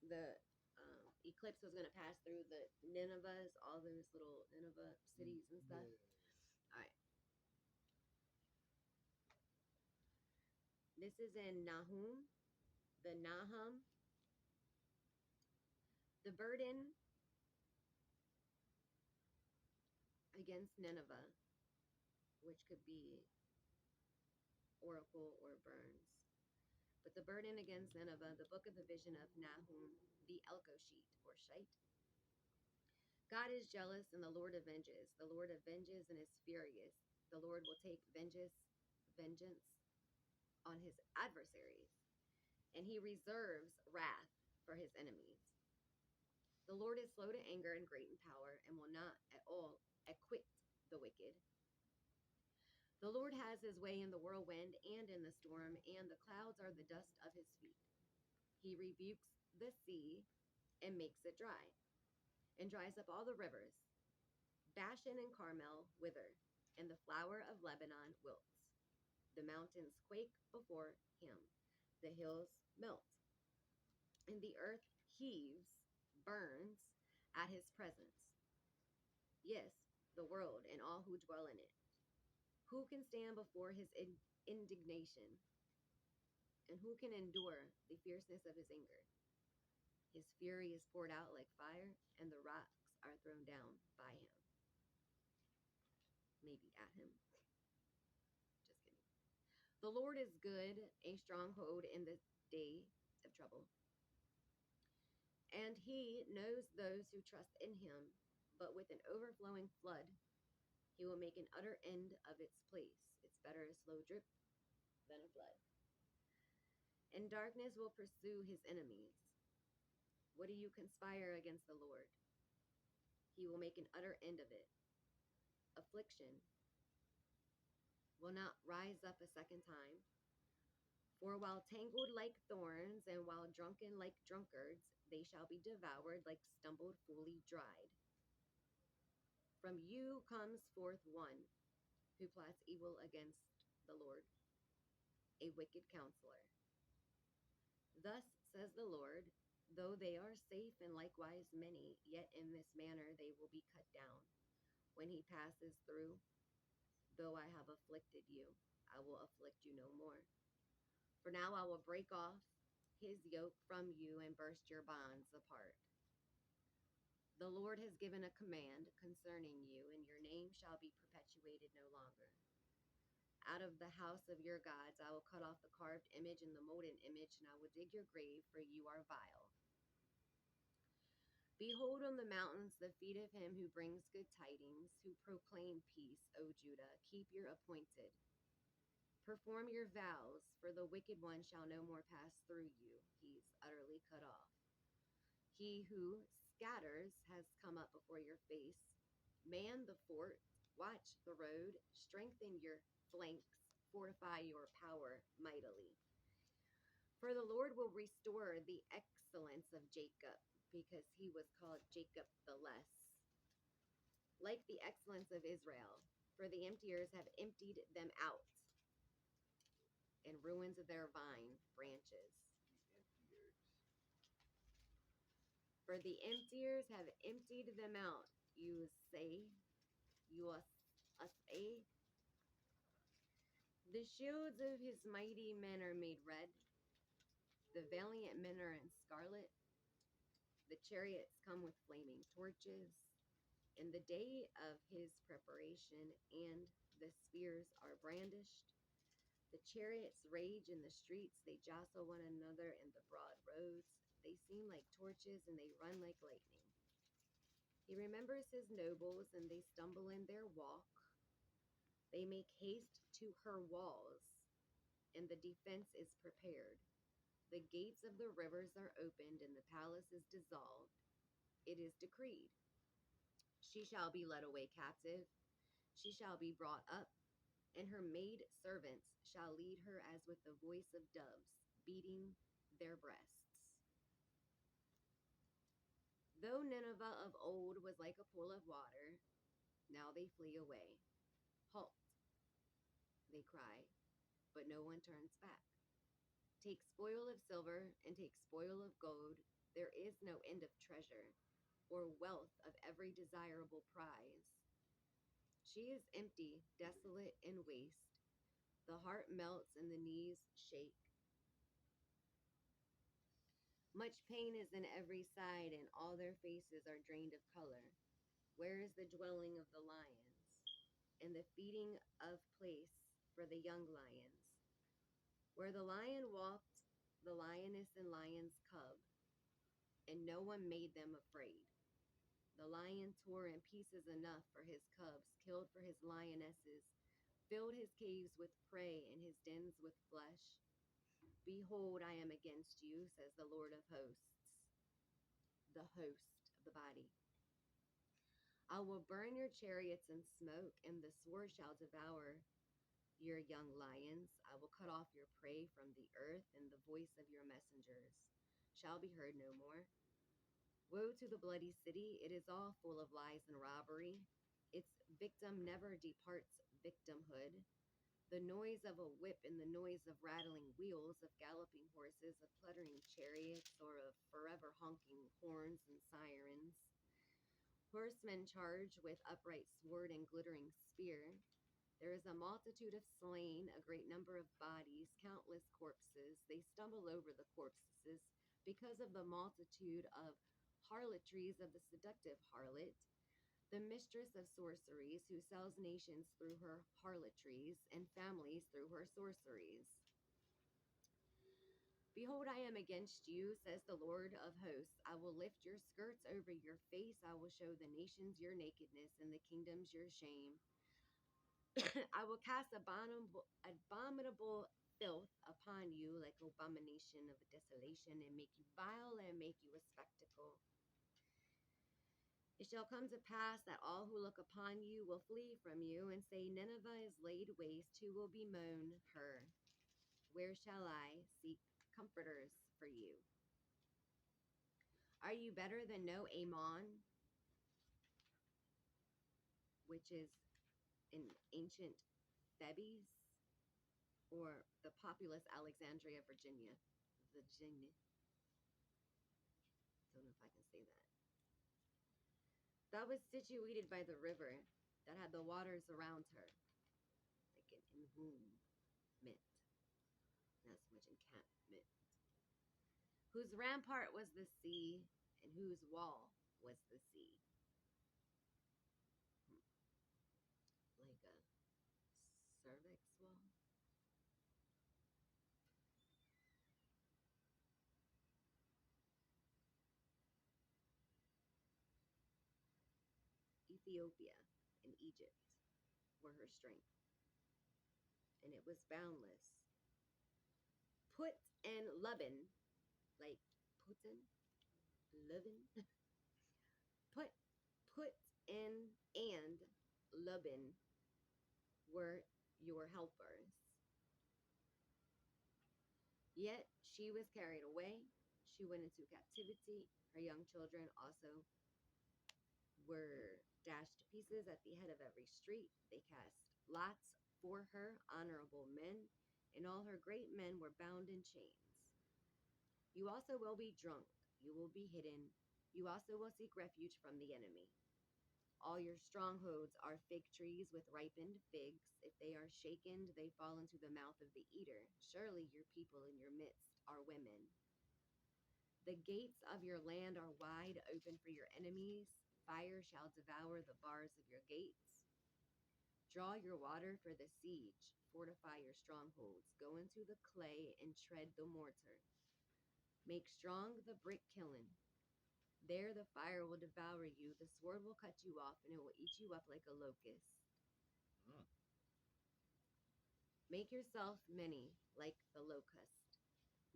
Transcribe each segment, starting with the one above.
when the eclipse was going to pass through the Ninevehs, all those little Nineveh cities and stuff. All right. This is in Nahum, the Nahum. The burden against Nineveh, which could be oracle or burns. But the burden against Nineveh, the book of the vision of Nahum, the Elko sheet or shite. God is jealous and the Lord avenges. The Lord avenges and is furious. The Lord will take vengeance on his adversaries, and he reserves wrath for his enemies. The Lord is slow to anger and great in power, and will not at all acquit the wicked. The Lord has his way in the whirlwind and in the storm, and the clouds are the dust of his feet. He rebukes the sea and makes it dry, and dries up all the rivers. Bashan and Carmel wither, and the flower of Lebanon wilts. The mountains quake before him, the hills melt, and the earth heaves, burns at his presence. Yes, the world and all who dwell in it. Who can stand before his indignation? And who can endure the fierceness of his anger? His fury is poured out like fire, and the rocks are thrown down by him. Maybe at him. Just kidding. The Lord is good, a stronghold in the day of trouble. And he knows those who trust in him, but with an overflowing flood, he will make an utter end of its place. It's better a slow drip than a flood. And darkness will pursue his enemies. What do you conspire against the Lord? He will make an utter end of it. Affliction will not rise up a second time. For while tangled like thorns, and while drunken like drunkards, they shall be devoured like stumbled fully dried. From you comes forth one who plots evil against the Lord, a wicked counselor. Thus says the Lord, though they are safe and likewise many, yet in this manner they will be cut down. When he passes through, though I have afflicted you, I will afflict you no more. For now I will break off his yoke from you and burst your bonds apart. The Lord has given a command concerning you, and your name shall be perpetuated no longer. Out of the house of your gods I will cut off the carved image and the molten image, and I will dig your grave, for you are vile. Behold on the mountains the feet of him who brings good tidings, who proclaim peace, O Judah. Keep your appointed. Perform your vows, for the wicked one shall no more pass through you. He's utterly cut off. He who scatters has come up before your face. Man the fort, watch the road, strengthen your flanks, fortify your power mightily. For the Lord will restore the excellence of Jacob, because he was called Jacob the Less, like the excellence of Israel. For the emptiers have emptied them out, and ruins of their vine branches. For the emptiers have emptied them out, you say. The shields of his mighty men are made red. The valiant men are in scarlet. The chariots come with flaming torches. In the day of his preparation, and the spears are brandished. The chariots rage in the streets. They jostle one another in the broad roads. They seem like torches, and they run like lightning. He remembers his nobles, and they stumble in their walk. They make haste to her walls, and the defense is prepared. The gates of the rivers are opened, and the palace is dissolved. It is decreed. She shall be led away captive. She shall be brought up, and her maid servants shall lead her as with the voice of doves, beating their breasts. Though Nineveh of old was like a pool of water, now they flee away. Halt, they cry, but no one turns back. Take spoil of silver and take spoil of gold, There is no end of treasure or wealth of every desirable prize. She is empty, desolate, and waste. The heart melts and the knees shake. Much pain is in every side, and all their faces are drained of color. Where is the dwelling of the lions, and the feeding of place for the young lions? Where the lion walked, the lioness and lion's cub, and no one made them afraid. The lion tore in pieces enough for his cubs, killed for his lionesses, filled his caves with prey and his dens with flesh. Behold, I am against you, says the Lord of hosts, the host of the body. I will burn your chariots in smoke, and the sword shall devour your young lions. I will cut off your prey from the earth, and the voice of your messengers shall be heard no more. Woe to the bloody city, it is all full of lies and robbery. Its victim never departs victimhood. The noise of a whip and the noise of rattling wheels, of galloping horses, of cluttering chariots, or of forever honking horns and sirens. Horsemen charge with upright sword and glittering spear. There is a multitude of slain, a great number of bodies, countless corpses. They stumble over the corpses because of the multitude of harlotries of the seductive harlot, the mistress of sorceries, who sells nations through her harlotries and families through her sorceries. Behold, I am against you, says the Lord of hosts. I will lift your skirts over your face. I will show the nations your nakedness and the kingdoms your shame. I will cast abominable filth upon you like abomination of desolation, and make you vile and make you a spectacle. It shall come to pass that all who look upon you will flee from you and say, Nineveh is laid waste. Who will bemoan her? Where shall I seek comforters for you? Are you better than no Ammon, which is in ancient Thebes, or the populous Alexandria, Virginia? Virginia. Don't know if I can say that. That was situated by the river that had the waters around her, like an enwombment, not so much encampment, whose rampart was the sea, and whose wall was the sea. Like a cervix wall. Ethiopia and Egypt were her strength, and it was boundless. Put and Luban, like Putin, Luban. put, put and Luban were your helpers. Yet she was carried away. She went into captivity. Her young children also were dashed to pieces at the head of every street. They cast lots for her, honorable men, and all her great men were bound in chains. You also will be drunk. You will be hidden. You also will seek refuge from the enemy. All your strongholds are fig trees with ripened figs. If they are shaken, they fall into the mouth of the eater. Surely your people in your midst are women. The gates of your land are wide open for your enemies. Fire shall devour the bars of your gates. Draw your water for the siege. Fortify your strongholds. Go into the clay and tread the mortar. Make strong the brick kiln. There the fire will devour you. The sword will cut you off, and it will eat you up like a locust. Mm. Make yourself many like the locust.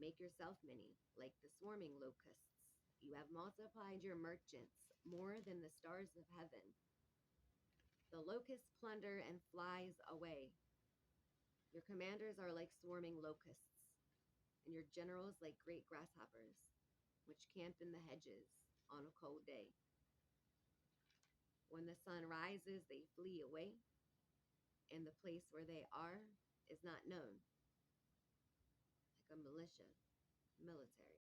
Make yourself many like the swarming locusts. You have multiplied your merchants more than the stars of heaven. The locusts plunder and flies away. Your commanders are like swarming locusts, and your generals like great grasshoppers, which camp in the hedges on a cold day. When the sun rises, they flee away, and the place where they are is not known, like a militia, military.